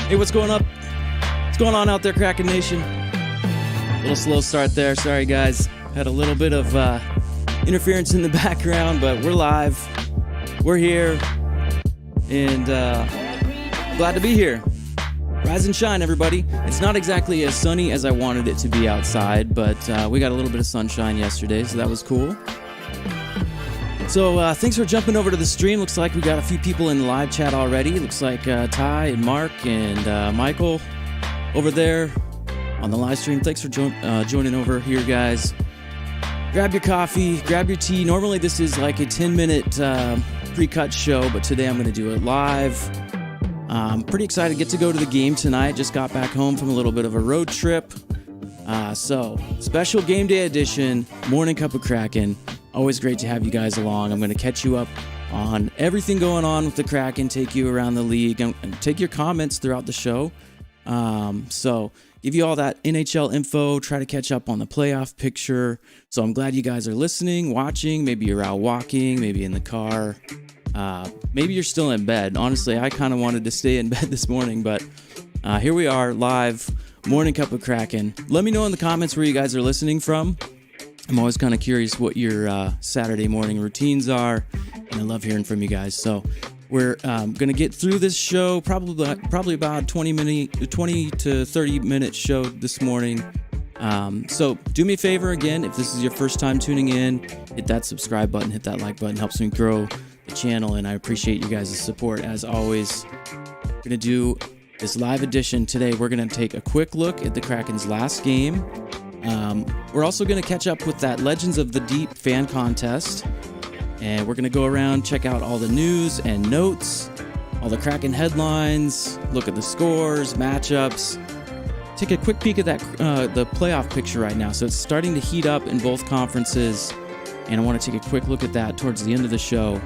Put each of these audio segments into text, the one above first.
Hey, what's going up? What's going on out there, Kraken Nation? A little slow start there. Sorry, guys. Had a little bit of interference in the background, but we're live. We're here, and glad to be here. Rise and shine, everybody. It's not exactly as sunny as I wanted it to be outside, but we got a little bit of sunshine yesterday, so that was cool. So thanks for jumping over to the stream. Looks like we got a few people in the live chat already. Looks like Ty and Mark and Michael over there on the live stream. Thanks for joining over here, guys. Grab your coffee, grab your tea. Normally this is like a 10-minute pre-cut show, but today I'm going to do it live. I'm pretty excited to get to go to the game tonight. Just got back home from a little bit of a road trip. So special game day edition, Morning Cup of Kraken. Always great to have you guys along. I'm going to catch you up on everything going on with the Kraken, take you around the league, and take your comments throughout the show. So give you all that NHL info, try to catch up on the playoff picture. So I'm glad you guys are listening, watching. Maybe you're out walking, maybe in the car. Maybe you're still in bed. Honestly, I kind of wanted to stay in bed this morning, but here we are, live, Morning Cup of Kraken. Let me know in the comments where you guys are listening from. I'm always kind of curious what your Saturday morning routines are, and I love hearing from you guys. So we're going to get through this show, probably about 20 to 30 minute show this morning. So do me a favor again, if this is your first time tuning in, hit that subscribe button, hit that like button, helps me grow the channel, and I appreciate you guys' support as always. We're going to do this live edition today. We're going to take a quick look at the Kraken's last game. We're also going to catch up with that Legends of the Deep fan contest, and we're going to go around, check out all the news and notes, all the Kraken headlines, look at the scores, matchups, take a quick peek at that the playoff picture right now. So it's starting to heat up in both conferences, and I want to take a quick look at that towards the end of the show.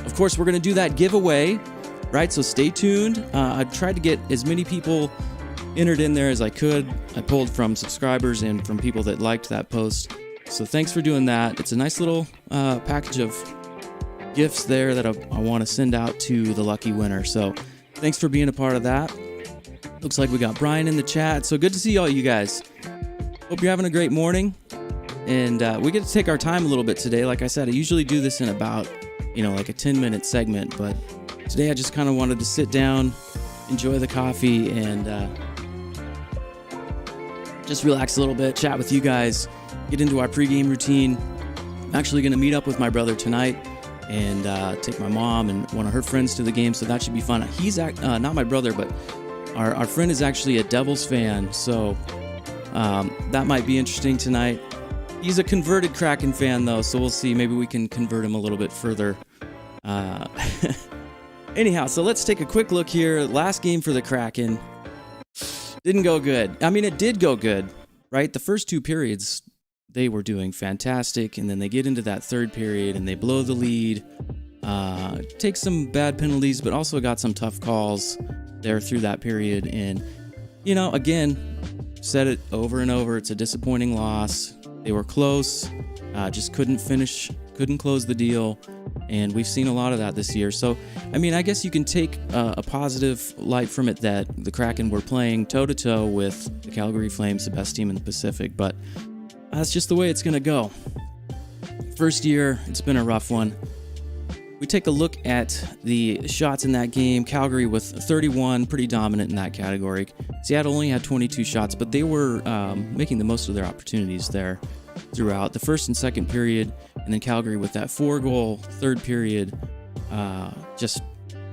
Of course, we're going to do that giveaway, right? So stay tuned. I've tried to get as many people entered in there as I could. I pulled from subscribers and from people that liked that post. So thanks for doing that. It's a nice little package of gifts there that I want to send out to the lucky winner. So thanks for being a part of that. Looks like we got Brian in the chat. So good to see all you guys. Hope you're having a great morning. And we get to take our time a little bit today. Like I said, I usually do this in about, like a 10-minute segment. But today I just kind of wanted to sit down, enjoy the coffee, and just relax a little bit, chat with you guys, get into our pregame routine. I'm actually going to meet up with my brother tonight and take my mom and one of her friends to the game, so that should be fun. He's not my brother, but our friend is actually a Devils fan, so that might be interesting tonight. He's a converted Kraken fan, though, so we'll see. Maybe we can convert him a little bit further. Anyhow, so let's take a quick look here. Last game for the Kraken. Didn't go good. I mean, it did go good, right? The first two periods, they were doing fantastic, and then they get into that third period, and they blow the lead, take some bad penalties, but also got some tough calls there through that period. And, again, said it over and over, it's a disappointing loss. They were close, just couldn't finish, couldn't close the deal. And we've seen a lot of that this year. So, I guess you can take a positive light from it that the Kraken were playing toe-to-toe with the Calgary Flames, the best team in the Pacific. But that's just the way it's going to go. First year, it's been a rough one. We take a look at the shots in that game. Calgary with 31, pretty dominant in that category. Seattle only had 22 shots, but they were making the most of their opportunities there throughout the first and second period. And then Calgary with that 4-goal third period, just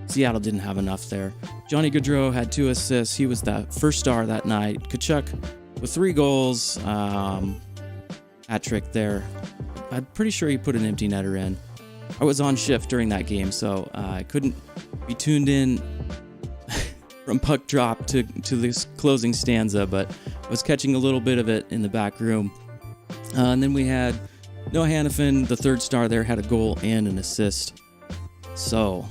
Seattle didn't have enough there. Johnny Gaudreau had 2 assists. He was the first star that night. Tkachuk with 3 goals, hat trick there. I'm pretty sure he put an empty netter in. I was on shift during that game, so I couldn't be tuned in from puck drop to this closing stanza, but I was catching a little bit of it in the back room. And then we had Noah Hanifin, the third star there, had a goal and an assist. So,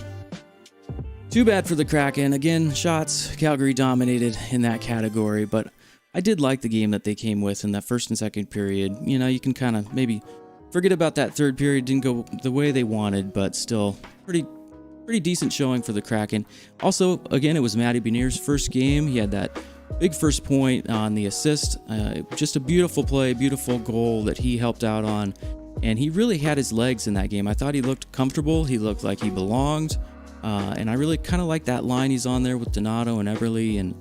too bad for the Kraken. Again, shots, Calgary dominated in that category, but I did like the game that they came with in that first and second period. You can kind of maybe forget about that third period. Didn't go the way they wanted, but still pretty pretty decent showing for the Kraken. Also, again, it was Matty Beniers' first game. He had that big first point on the assist. Just a beautiful play, beautiful goal that he helped out on. And he really had his legs in that game. I thought he looked comfortable. He looked like he belonged. And I really kind of like that line he's on there with Donato and Eberle. And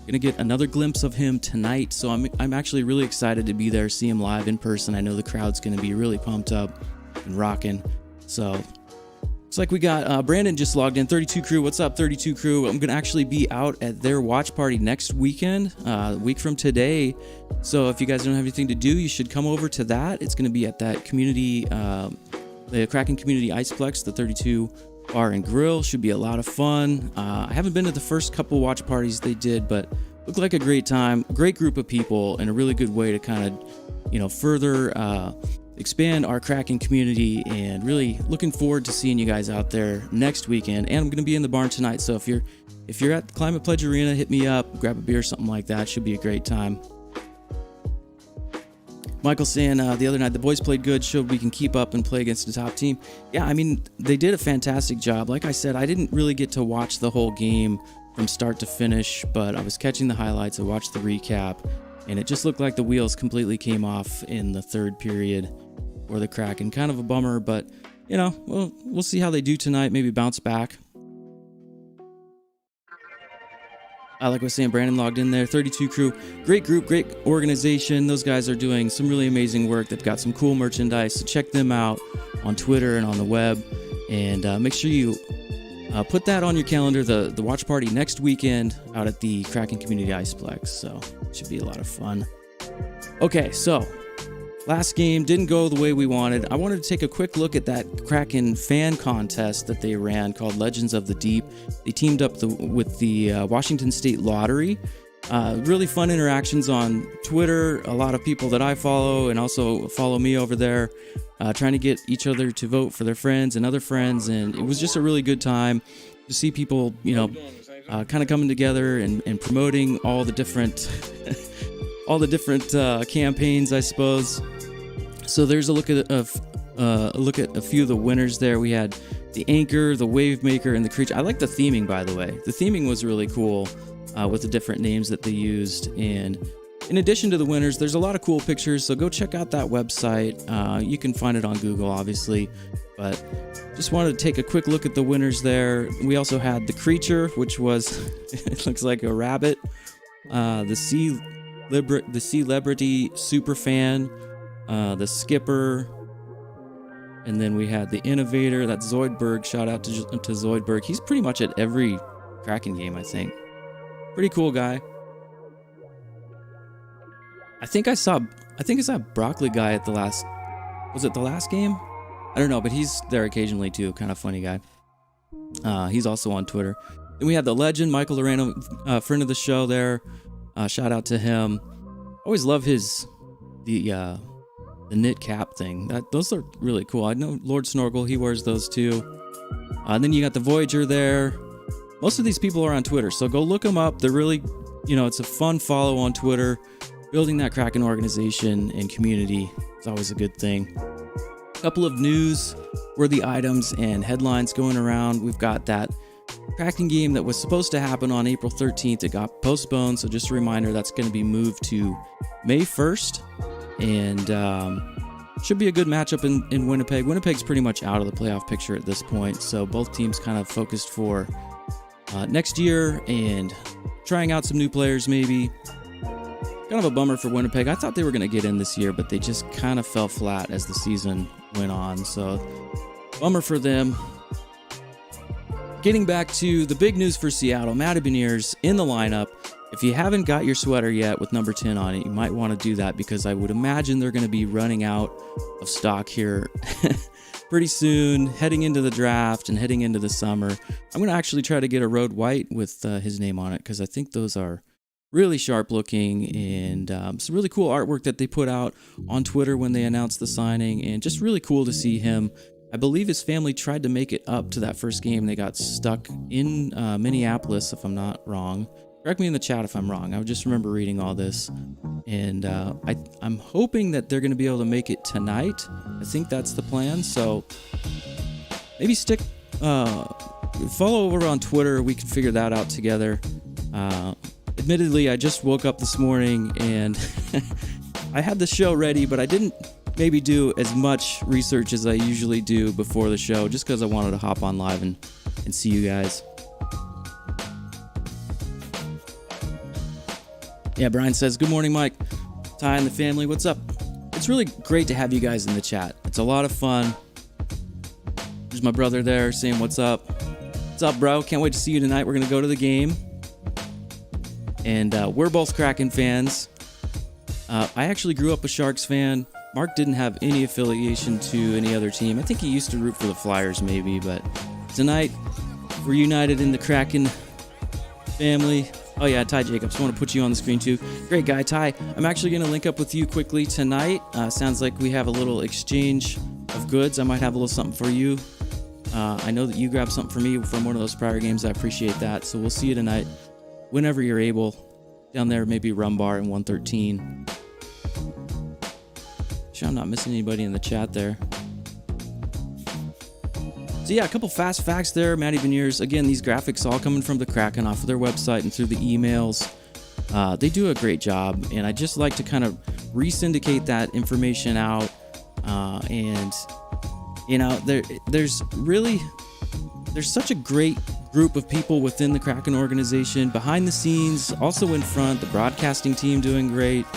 gonna get another glimpse of him tonight. So I'm actually really excited to be there, see him live in person. I know the crowd's gonna be really pumped up and rocking. So it's like we got Brandon just logged in. 32 Crew, what's up, 32 Crew? I'm gonna actually be out at their watch party next weekend, a week from today. So if you guys don't have anything to do, you should come over to that. It's gonna be at that community, the Kraken Community Iceplex, the 32 Bar and Grill. Should be a lot of fun. I haven't been to the first couple watch parties they did, but looked like a great time, great group of people, and a really good way to kind of, further expand our Kraken community. And really looking forward to seeing you guys out there next weekend. And I'm going to be in the barn tonight, so if you're at the Climate Pledge Arena, hit me up, grab a beer, something like that. Should be a great time. Michael saying the other night, the boys played good, showed we can keep up and play against the top team. Yeah, I mean, they did a fantastic job. Like I said, I didn't really get to watch the whole game from start to finish, but I was catching the highlights. I watched the recap, and it just looked like the wheels completely came off in the third period for the Kraken. Kind of a bummer, but, we'll see how they do tonight. Maybe bounce back. Like I was saying, Brandon logged in there. 32 Crew, great group, great organization. Those guys are doing some really amazing work. They've got some cool merchandise, so check them out on Twitter and on the web. And make sure you put that on your calendar, the watch party next weekend out at the Kraken Community Iceplex. So it should be a lot of fun. Okay, so last game didn't go the way we wanted. I wanted to take a quick look at that Kraken fan contest that they ran called Legends of the Deep. They teamed up with the Washington State Lottery. Really fun interactions on Twitter. A lot of people that I follow and also follow me over there, trying to get each other to vote for their friends and other friends. And it was just a really good time to see people, kind of coming together and promoting all the different campaigns, I suppose. So there's a look at a few of the winners there. We had the Anchor, the Wave Maker, and the Creature. I like the theming, by the way. The theming was really cool with the different names that they used. And in addition to the winners, there's a lot of cool pictures. So go check out that website. You can find it on Google, obviously. But just wanted to take a quick look at the winners there. We also had the Creature, which was it looks like a rabbit. The Celebrity Superfan. The Skipper, and then we had the Innovator, that's Zoidberg. Shout out to Zoidberg. He's pretty much at every Kraken game, I think. Pretty cool guy. I think I saw Broccoli guy at the last game? I don't know, but he's there occasionally too. Kind of funny guy. He's also on Twitter. Then we had the Legend, Michael Loreno, friend of the show there. Shout out to him. Always love the knit cap thing. Those are really cool. I know Lord Snorkel, he wears those too. And then you got the Voyager there. Most of these people are on Twitter, so go look them up. They're really, it's a fun follow on Twitter. Building that Kraken organization and community is always a good thing. A couple of news-worthy items and headlines going around. We've got that Kraken game that was supposed to happen on April 13th. It got postponed, so just a reminder, that's going to be moved to May 1st. And should be a good matchup in Winnipeg. Winnipeg's pretty much out of the playoff picture at this point, so both teams kind of focused for next year and trying out some new players maybe. Kind of a bummer for Winnipeg. I thought they were going to get in this year, but they just kind of fell flat as the season went on, so bummer for them. Getting back to the big news for Seattle, Matty Beniers in the lineup. If you haven't got your sweater yet with number 10 on it, you might want to do that because I would imagine they're going to be running out of stock here pretty soon, heading into the draft and heading into the summer. I'm going to actually try to get a road white with his name on it because I think those are really sharp looking and some really cool artwork that they put out on Twitter when they announced the signing, and just really cool to see him. I believe his family tried to make it up to that first game. They got stuck in Minneapolis, if I'm not wrong. Correct me in the chat if I'm wrong. I just remember reading all this. And I'm hoping that they're going to be able to make it tonight. I think that's the plan. So maybe stick follow over on Twitter. We can figure that out together. Admittedly, I just woke up this morning and I had the show ready, but I didn't maybe do as much research as I usually do before the show, just because I wanted to hop on live and see you guys. Yeah, Brian says, good morning, Mike, Ty, and the family. What's up? It's really great to have you guys in the chat. It's a lot of fun. There's my brother there saying, what's up? What's up, bro? Can't wait to see you tonight. We're going to go to the game. And we're both Kraken fans. I actually grew up a Sharks fan. Mark didn't have any affiliation to any other team. I think he used to root for the Flyers maybe, but tonight we're united in the Kraken family. Oh yeah, Ty Jacobs, I want to put you on the screen too. Great guy, Ty. I'm actually going to link up with you quickly tonight. Sounds like we have a little exchange of goods. I might have a little something for you. I know that you grabbed something for me from one of those prior games. I appreciate that. So we'll see you tonight whenever you're able. Down there, maybe Rum Bar in 113. Sure, I'm not missing anybody in the chat there. So yeah, a couple fast facts there. Matty Veneers, again, these graphics all coming from the Kraken off of their website and through the emails. They do a great job, and I just like to kind of re-syndicate that information out. And you know, there's such a great group of people within the Kraken organization, behind the scenes, also in front, the broadcasting team doing great.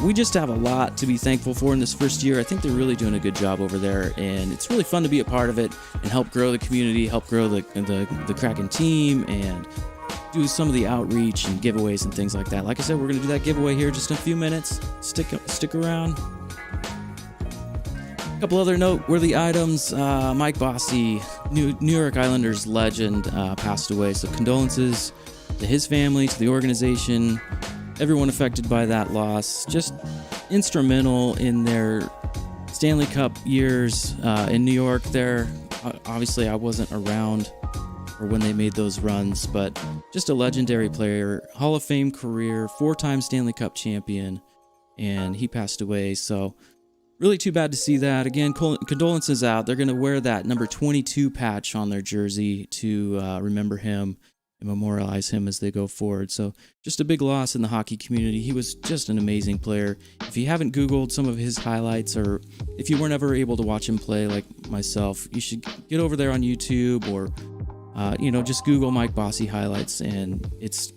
We just have a lot to be thankful for in this first year. I think they're really doing a good job over there, and it's really fun to be a part of it and help grow the community, help grow the Kraken team, and do some of the outreach and giveaways and things like that. Like I said, we're going to do that giveaway here just in a few minutes. Stick around. A couple other noteworthy items. Mike Bossy, New York Islanders legend, passed away. So condolences to his family, to the organization, everyone affected by that loss. Just instrumental in their Stanley Cup years in New York there. Obviously, I wasn't around or when they made those runs, but just a legendary player, Hall of Fame career, 4-time Stanley Cup champion, and he passed away. So really too bad to see that. Again, condolences out. They're going to wear that number 22 patch on their jersey to remember him and memorialize him as they go forward. So just a big loss in the hockey community. He was just an amazing player. If you haven't Googled some of his highlights, or if you weren't ever able to watch him play like myself, you should get over there on YouTube or, just Google Mike Bossy highlights, and it's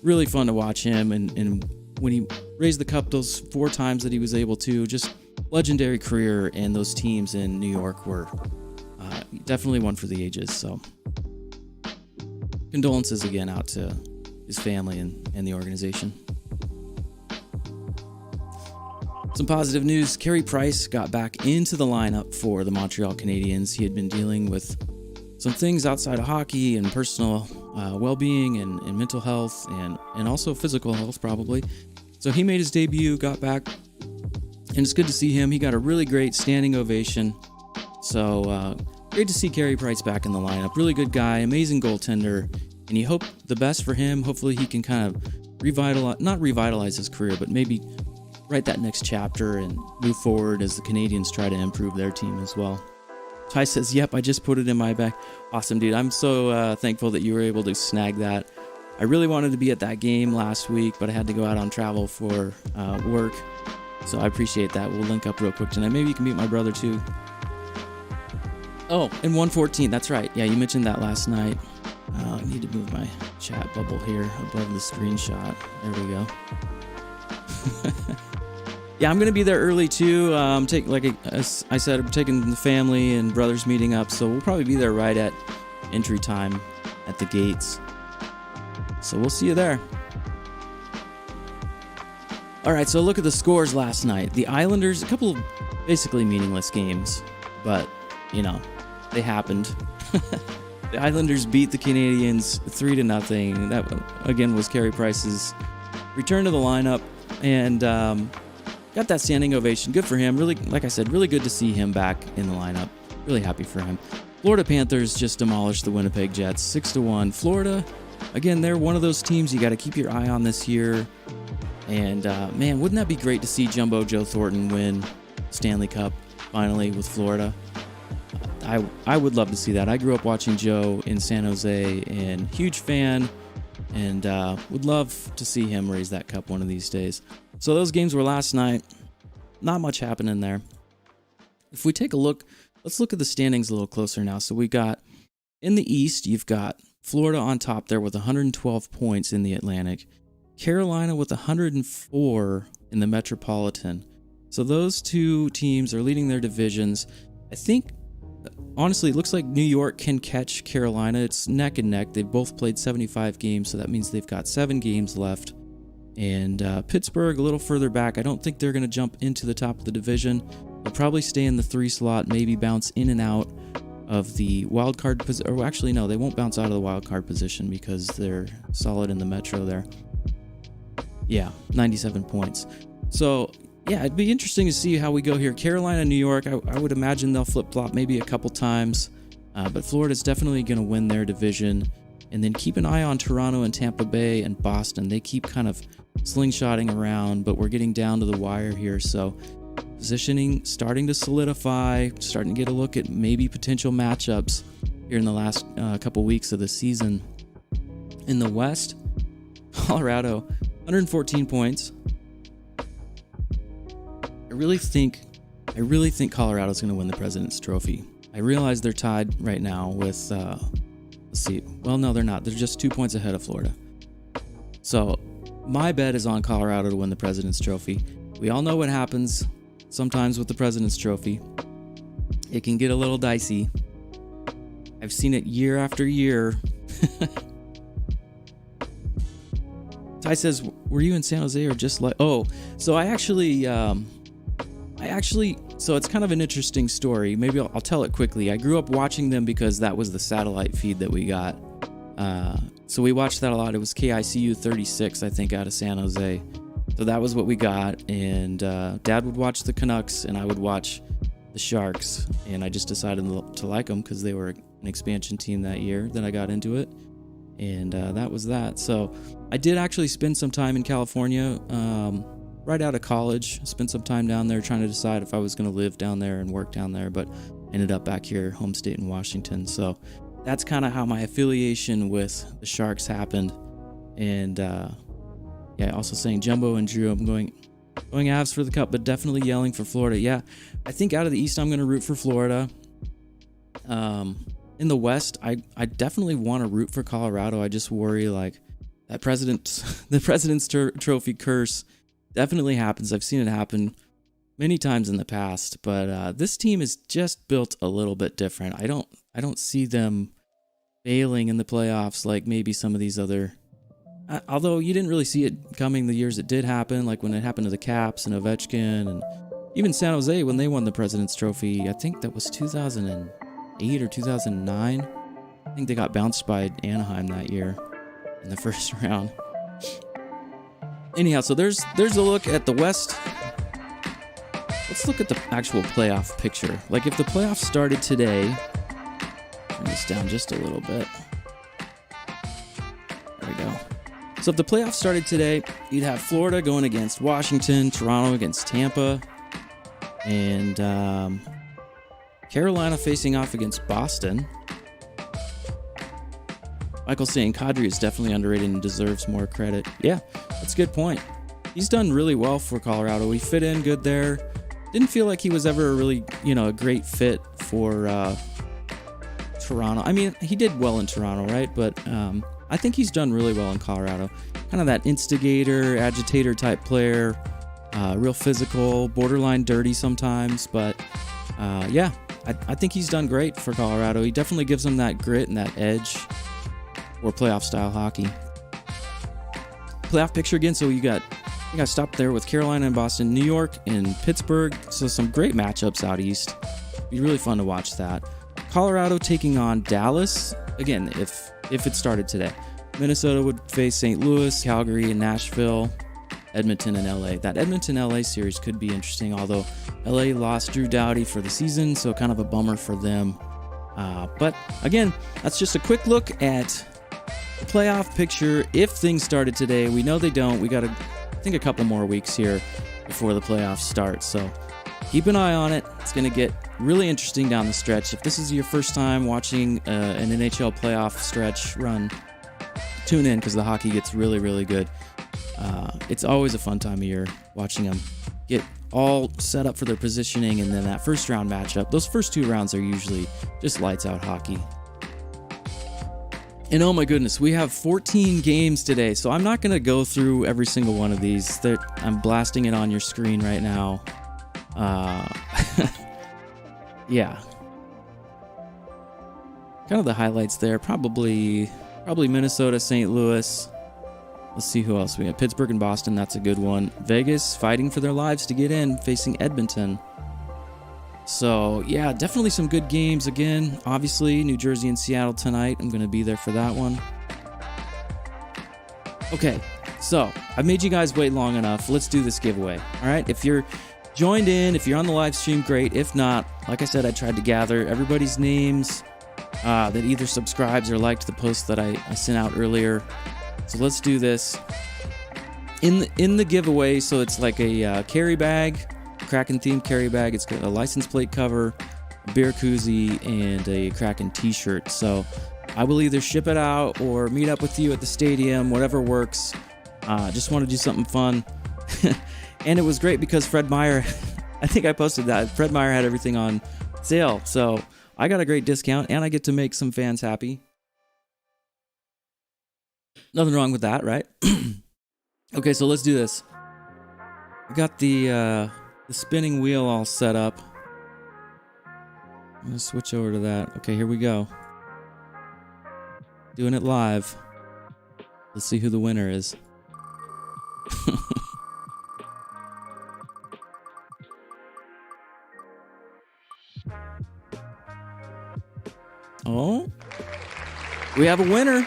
really fun to watch him. And when he raised the cup those 4 times that he was able to, just legendary career, and those teams in New York were definitely one for the ages. So condolences again out to his family and the organization. Some positive news. Carrie Price got back into the lineup for the Montreal Canadiens. He had been dealing with some things outside of hockey and personal well-being and mental health and also physical health probably. So he made his debut, got back, and it's good to see him. He got a really great standing ovation. So great to see Carrie Price back in the lineup. Really good guy, amazing goaltender, and you hope the best for him. Hopefully he can kind of not revitalize his career, but maybe write that next chapter and move forward as the Canadiens try to improve their team as well. Ty says, yep, I just put it in my bag. Awesome, dude. I'm so thankful that you were able to snag that. I really wanted to be at that game last week, but I had to go out on travel for work. So I appreciate that. We'll link up real quick tonight. Maybe you can meet my brother too. Oh, and 114. That's right. Yeah, you mentioned that last night. I need to move my chat bubble here above the screenshot. There we go. Yeah, I'm going to be there early too. As I said, I'm taking the family and brothers meeting up, so we'll probably be there right at entry time at the gates. So we'll see you there. All right, so look at the scores last night. The Islanders, a couple of basically meaningless games, but, they happened. The Islanders beat the Canadiens 3-0. That, again, was Carey Price's return to the lineup, and got that standing ovation. Good for him. Really, like I said, really good to see him back in the lineup. Really happy for him. Florida Panthers just demolished the Winnipeg Jets 6-1. Florida, again, they're one of those teams you got to keep your eye on this year. And, man, wouldn't that be great to see Jumbo Joe Thornton win Stanley Cup finally with Florida? I would love to see that. I grew up watching Joe in San Jose and huge fan, and would love to see him raise that cup one of these days. So those games were last night. Not much happening there. If we take a look, let's look at the standings a little closer now. So we got in the East, you've got Florida on top there with 112 points in the Atlantic. Carolina with 104 in the Metropolitan. So those two teams are leading their divisions. I think, honestly, it looks like New York can catch Carolina. It's neck and neck. They've both played 75 games, so that means they've got 7 games left. And Pittsburgh, a little further back. I don't think they're going to jump into the top of the division. They'll probably stay in the 3 slot, maybe bounce in and out of the wild card position. Or actually, no, they won't bounce out of the wild card position because they're solid in the Metro there. Yeah, 97 points. So, yeah, it'd be interesting to see how we go here. Carolina, New York, I would imagine they'll flip-flop maybe a couple times. But Florida's definitely going to win their division. And then keep an eye on Toronto and Tampa Bay and Boston. They keep kind of slingshotting around, but we're getting down to the wire here. So positioning starting to solidify, starting to get a look at maybe potential matchups here in the last couple weeks of the season. In the West, Colorado, 114 points. I really think Colorado's going to win the President's Trophy. I realize they're tied right now with, let's see. Well, no, they're not. They're just 2 points ahead of Florida. So my bet is on Colorado to win the President's Trophy. We all know what happens sometimes with the President's Trophy. It can get a little dicey. I've seen it year after year. Ty says, were you in San Jose or just like... Oh, so I actually, so it's kind of an interesting story. Maybe I'll tell it quickly. I grew up watching them because that was the satellite feed that we got. So we watched that a lot. It was KICU 36, I think, out of San Jose. So that was what we got. And Dad would watch the Canucks and I would watch the Sharks. And I just decided to like them because they were an expansion team that year. Then I got into it. And that was that. So I did actually spend some time in California right out of college. Spent some time down there trying to decide if I was going to live down there and work down there, but ended up back here, home state in Washington. So that's kind of how my affiliation with the Sharks happened. And yeah, also saying Jumbo and Drew, I'm going Avs for the cup, but definitely yelling for Florida. Yeah, I think out of the East, I'm going to root for Florida. In the West, I definitely want to root for Colorado. I just worry like that the President's Trophy curse definitely happens. I've seen it happen many times in the past, but this team is just built a little bit different. I don't see them failing in the playoffs like maybe some of these other. Although you didn't really see it coming the years it did happen, like when it happened to the Caps and Ovechkin and even San Jose when they won the President's Trophy. I think that was 2008 or 2009. I think they got bounced by Anaheim that year in the first round. Anyhow, so there's a look at the West. Let's look at the actual playoff picture. Like if the playoffs started today, turn this down just a little bit. There we go. So if the playoffs started today, you'd have Florida going against Washington, Toronto against Tampa, and Carolina facing off against Boston. Michael's saying Kadri is definitely underrated and deserves more credit. Yeah, that's a good point. He's done really well for Colorado. He fit in good there. Didn't feel like he was ever really, a great fit for Toronto. I mean, he did well in Toronto, right? But I think he's done really well in Colorado. Kind of that instigator, agitator type player. Real physical, borderline dirty sometimes. But yeah, I think he's done great for Colorado. He definitely gives them that grit and that edge or playoff style hockey. Playoff picture again. So you got stopped there with Carolina and Boston, New York and Pittsburgh. So some great matchups out east. Be really fun to watch that. Colorado taking on Dallas again if it started today. Minnesota would face St. Louis, Calgary, and Nashville, Edmonton, and LA. That Edmonton-LA series could be interesting, although LA lost Drew Doughty for the season, so kind of a bummer for them. But again, that's just a quick look at the playoff picture. If things started today, we know they don't. We got I think a couple more weeks here before the playoffs start. So keep an eye on it. It's going to get really interesting down the stretch. If this is your first time watching an NHL playoff stretch run, tune in because the hockey gets really, really good. It's always a fun time of year watching them get all set up for their positioning, and then that first round matchup. Those first 2 rounds are usually just lights out hockey. And oh my goodness, we have 14 games today, so I'm not going to go through every single one of these. I'm blasting it on your screen right now. Yeah. Kind of the highlights there. Probably Minnesota, St. Louis. Let's see who else we have. Pittsburgh and Boston, that's a good one. Vegas fighting for their lives to get in, facing Edmonton. So, yeah, definitely some good games again. Obviously, New Jersey and Seattle tonight. I'm going to be there for that one. Okay, so I've made you guys wait long enough. Let's do this giveaway. All right, if you're joined in, if you're on the live stream, great. If not, like I said, I tried to gather everybody's names that either subscribes or liked the post that I sent out earlier. So let's do this. In the giveaway, so it's like a carry bag, Kraken themed carry bag. It's got a license plate cover, a beer koozie, and a Kraken t-shirt. So I will either ship it out or meet up with you at the stadium, whatever works. Just want to do something fun. And it was great because Fred Meyer, I think I posted that, Fred Meyer had everything on sale. So I got a great discount and I get to make some fans happy. Nothing wrong with that, right? Okay, so let's do this. I got the spinning wheel all set up. I'm going to switch over to that. Okay, here we go. Doing it live. Let's see who the winner is. Oh, we have a winner.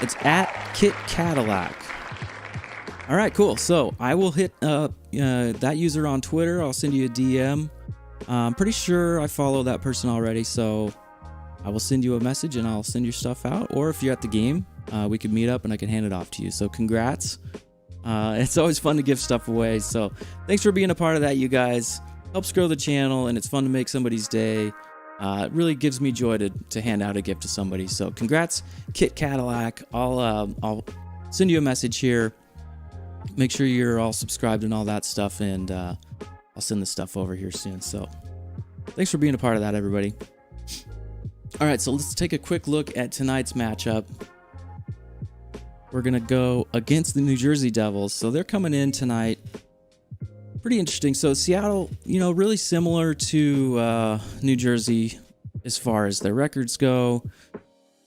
It's at Kit Cadillac. All right, cool. So I will hit that user on Twitter. I'll send you a DM. I'm pretty sure I follow that person already, so I will send you a message and I'll send your stuff out. Or if you're at the game, we could meet up and I can hand it off to you. So congrats. It's always fun to give stuff away. So thanks for being a part of that, you guys. Helps grow the channel, and it's fun to make somebody's day. It really gives me joy to hand out a gift to somebody. So congrats, Kit Cadillac. I'll send you a message here. Make sure you're all subscribed and all that stuff, and I'll send the stuff over here soon. So thanks for being a part of that, everybody. All right, so let's take a quick look at tonight's matchup. We're going to go against the New Jersey Devils. So they're coming in tonight. Pretty interesting. So Seattle, really similar to New Jersey as far as their records go.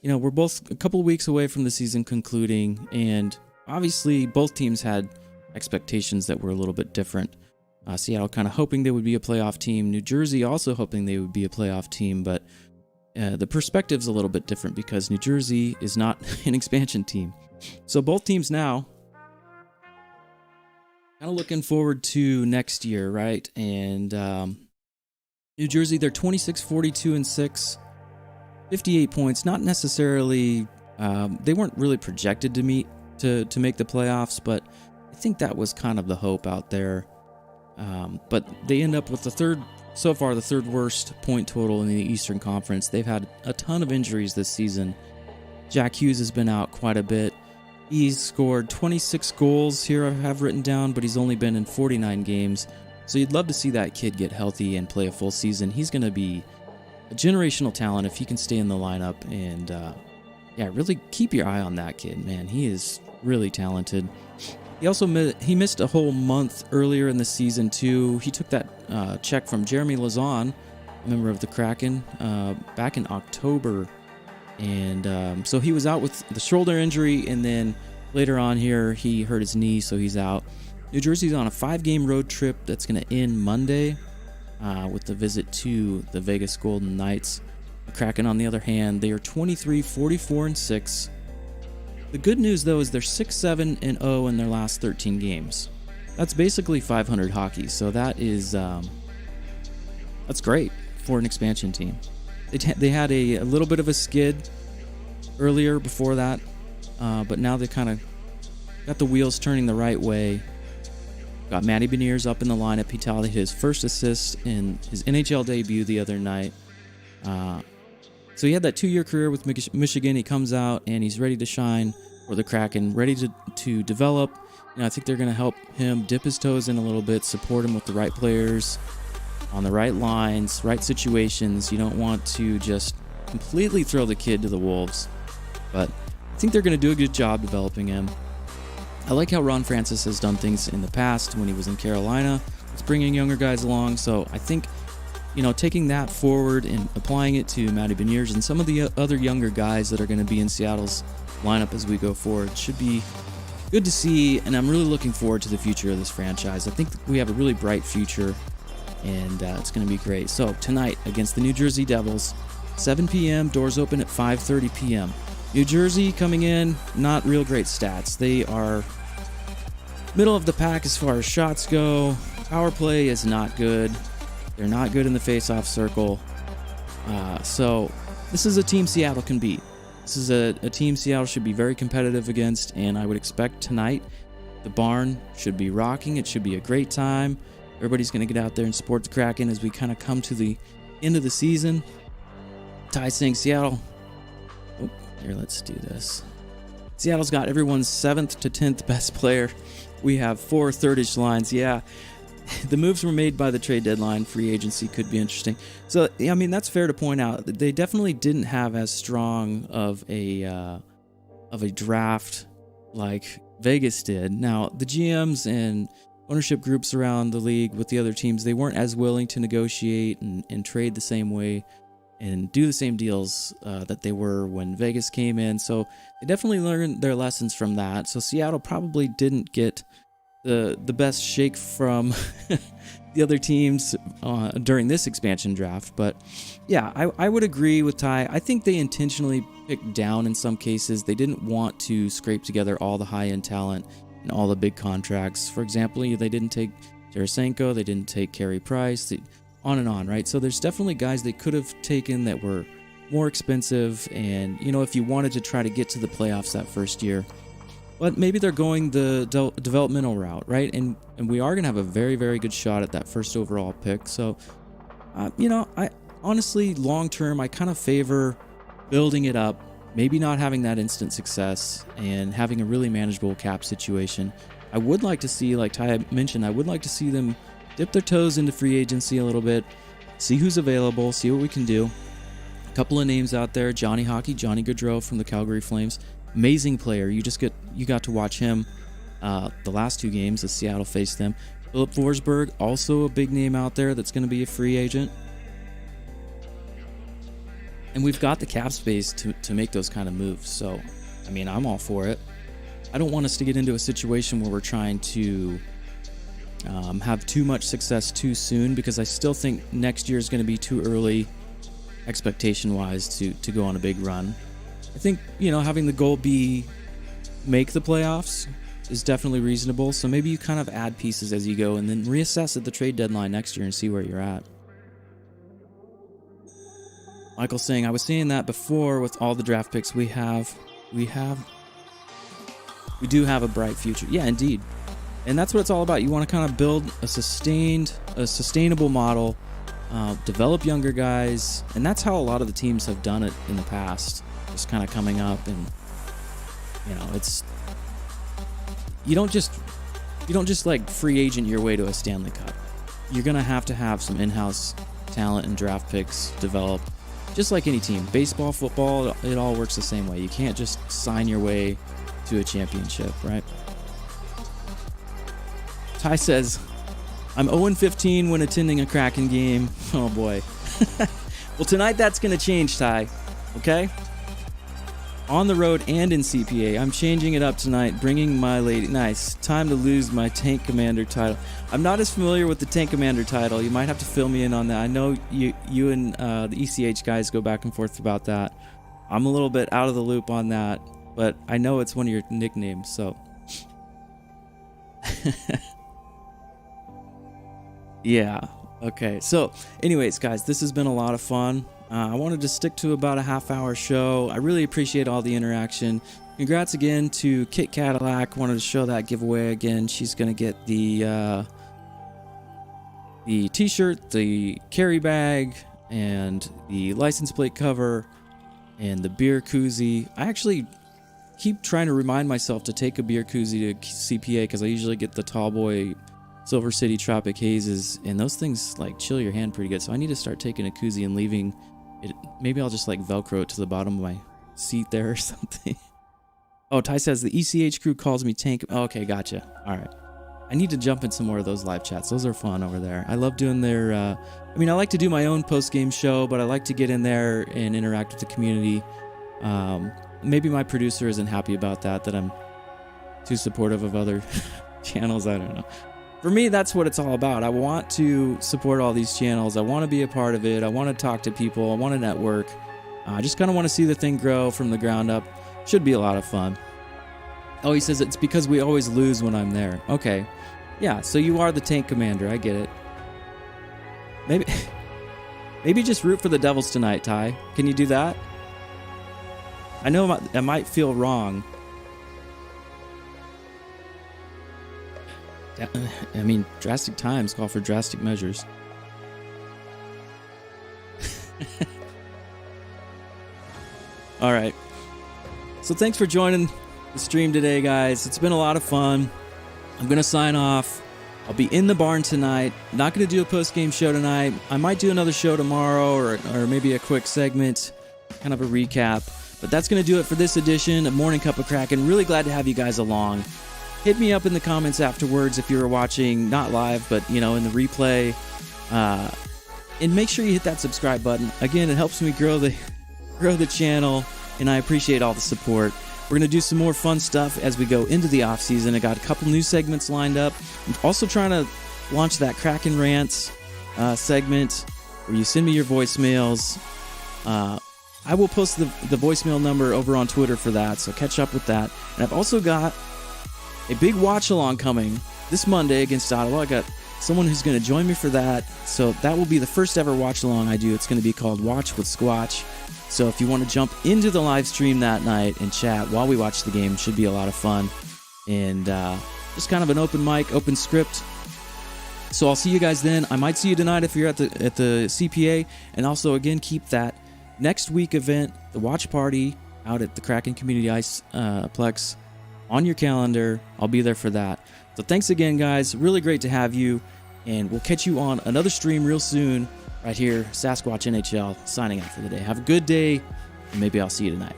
We're both a couple of weeks away from the season concluding, and obviously both teams had expectations that were a little bit different. Seattle kind of hoping they would be a playoff team. New Jersey also hoping they would be a playoff team, but the perspective's a little bit different because New Jersey is not an expansion team. So both teams now kind of looking forward to next year, right? And New Jersey, they're 26-42-6, 58 points. Not necessarily, they weren't really projected to make the playoffs, but I think that was kind of the hope out there. But they end up with the third worst point total in the Eastern Conference. They've had a ton of injuries this season. Jack Hughes has been out quite a bit. He's scored 26 goals here I have written down, but he's only been in 49 games. So you'd love to see that kid get healthy and play a full season. He's going to be a generational talent if he can stay in the lineup. And really keep your eye on that kid, man. He is really talented. He also missed a whole month earlier in the season too. He took that check from Jeremy Lauzon, a member of the Kraken, back in October. And so he was out with the shoulder injury, and then later on here, he hurt his knee, so he's out. New Jersey's on a 5-game road trip that's going to end Monday with the visit to the Vegas Golden Knights. The Kraken, on the other hand, they are 23-44-6. The good news, though, is they're 6-7-0 in their last 13 games. That's basically 500 hockey, so that is that's great for an expansion team. They had a little bit of a skid earlier before that, but now they kind of got the wheels turning the right way. Got Matty Beniers up in the lineup. He tallied his first assist in his NHL debut the other night. So he had that 2-year career with Michigan. He comes out and he's ready to shine for the Kraken, ready to develop. I think they're going to help him dip his toes in a little bit, support him with the right players, on the right lines, right situations. You don't want to just completely throw the kid to the wolves. But I think they're going to do a good job developing him. I like how Ron Francis has done things in the past when he was in Carolina. It's bringing younger guys along. So I think, taking that forward and applying it to Matty Beniers and some of the other younger guys that are going to be in Seattle's lineup as we go forward should be good to see, and I'm really looking forward to the future of this franchise. I think we have a really bright future, and it's going to be great. So tonight against the New Jersey Devils, 7 p.m., doors open at 5:30 p.m. New Jersey coming in, not real great stats. They are middle of the pack as far as shots go. Power play is not good. They're not good in the face-off circle. So this is a team Seattle can beat. This is a team Seattle should be very competitive against, and I would expect tonight the barn should be rocking. It should be a great time. Everybody's going to get out there and support the Kraken as we kind of come to the end of the season. Ty saying Seattle. Oh, here, let's do this. Seattle's got everyone's 7th to 10th best player. We have 4 third-ish lines. Yeah, the moves were made by the trade deadline. Free agency could be interesting. So, I mean, that's fair to point out. They definitely didn't have as strong of a draft like Vegas did. Now, the GMs and ownership groups around the league with the other teams, they weren't as willing to negotiate and trade the same way and do the same deals that they were when Vegas came in. So they definitely learned their lessons from that. So Seattle probably didn't get the best shake from the other teams during this expansion draft. But yeah, I would agree with Ty. I think they intentionally picked down in some cases. They didn't want to scrape together all the high-end talent and all the big contracts. For example, they didn't take Tarasenko, they didn't take Carrie Price, on and on, right? So there's definitely guys they could have taken that were more expensive, and if you wanted to try to get to the playoffs that first year. But maybe they're going the developmental route, right? And we are going to have a very, very good shot at that first overall pick. So, I honestly, long term, I kind of favor building it up, maybe not having that instant success, and having a really manageable cap situation. I would like to see, like Ty mentioned, I would like to see them dip their toes into free agency a little bit, see who's available, see what we can do. A couple of names out there: Johnny Hockey, Johnny Gaudreau from the Calgary Flames. Amazing player. You got to watch him the last 2 games as Seattle faced them. Philip Forsberg, also a big name out there that's going to be a free agent. And we've got the cap space to make those kind of moves. So, I mean, I'm all for it. I don't want us to get into a situation where we're trying to have too much success too soon, because I still think next year is going to be too early expectation-wise to go on a big run. I think, having the goal be make the playoffs is definitely reasonable. So maybe you kind of add pieces as you go and then reassess at the trade deadline next year and see where you're at. Michael's saying, I was saying that before with all the draft picks we do have a bright future. Yeah, indeed. And that's what it's all about. You want to kind of build a sustainable model, develop younger guys, and that's how a lot of the teams have done it in the past. Just kind of coming up, and it's you don't just like free agent your way to a Stanley Cup. You're gonna have to have some in-house talent and draft picks develop, just like any team. Baseball, football, it all works the same way. You can't just sign your way to a championship, right? Ty says, I'm 0-15 when attending a Kraken game. Oh boy. Well, tonight that's gonna change, Ty. Okay? On the road and in CPA. I'm changing it up tonight, bringing my lady. Nice. Time to lose my Tank Commander title. I'm not as familiar with the Tank Commander title. You might have to fill me in on that. I know you and the ECH guys go back and forth about that. I'm a little bit out of the loop on that, but I know it's one of your nicknames, so. Yeah. Okay. So, anyways, guys, this has been a lot of fun. I wanted to stick to about a half-hour show. I really appreciate all the interaction. Congrats again to Kit Cadillac. Wanted to show that giveaway again. She's going to get the t-shirt, the carry bag, and the license plate cover, and the beer koozie. I actually keep trying to remind myself to take a beer koozie to CPA because I usually get the Tallboy Silver City Tropic Hazes, and those things like chill your hand pretty good. So I need to start taking a koozie and leaving it. Maybe I'll just like Velcro it to the bottom of my seat there or something. Oh, Ty says the ECH crew calls me Tank. Oh, okay, gotcha. All right. I need to jump in some more of those live chats. Those are fun over there. I love doing their... I mean, I like to do my own post-game show, but I like to get in there and interact with the community. Maybe my producer isn't happy about that I'm too supportive of other channels. I don't know. For me, that's what it's all about. I want to support all these channels. I want to be a part of it. I want to talk to people. I want to network. I just kind of want to see the thing grow from the ground up. Should be a lot of fun. Oh, he says it's because we always lose when I'm there. Okay. Yeah, so you are the tank commander. I get it. Maybe just root for the Devils tonight, Ty. Can you do that? I know I might feel wrong. I mean, drastic times call for drastic measures. All right. So thanks for joining the stream today, guys. It's been a lot of fun. I'm going to sign off. I'll be in the barn tonight. Not going to do a post-game show tonight. I might do another show tomorrow or maybe a quick segment, kind of a recap. But that's going to do it for this edition of Morning Cup of Kraken. Really glad to have you guys along. Hit me up in the comments afterwards if you were watching, not live, but, you know, in the replay. And make sure you hit that subscribe button. Again, it helps me grow the channel, and I appreciate all the support. We're going to do some more fun stuff as we go into the off-season. I got a couple new segments lined up. I'm also trying to launch that Kraken Rants segment where you send me your voicemails. I will post the voicemail number over on Twitter for that, so catch up with that. And I've also got a big watch-along coming this Monday against Ottawa. I got someone who's going to join me for that, so that will be the first ever watch-along I do. It's going to be called Watch with Squatch. So if you want to jump into the live stream that night and chat while we watch the game, it should be a lot of fun. And just kind of an open mic, open script. So I'll see you guys then. I might see you tonight if you're at the CPA. And also, again, keep that next week event, the watch party out at the Kraken Community Ice Plex on your calendar. I'll be there for that. So thanks again, guys. Really great to have you. And we'll catch you on another stream real soon. Right here, Sasquatch NHL signing out for the day. Have a good day, and maybe I'll see you tonight.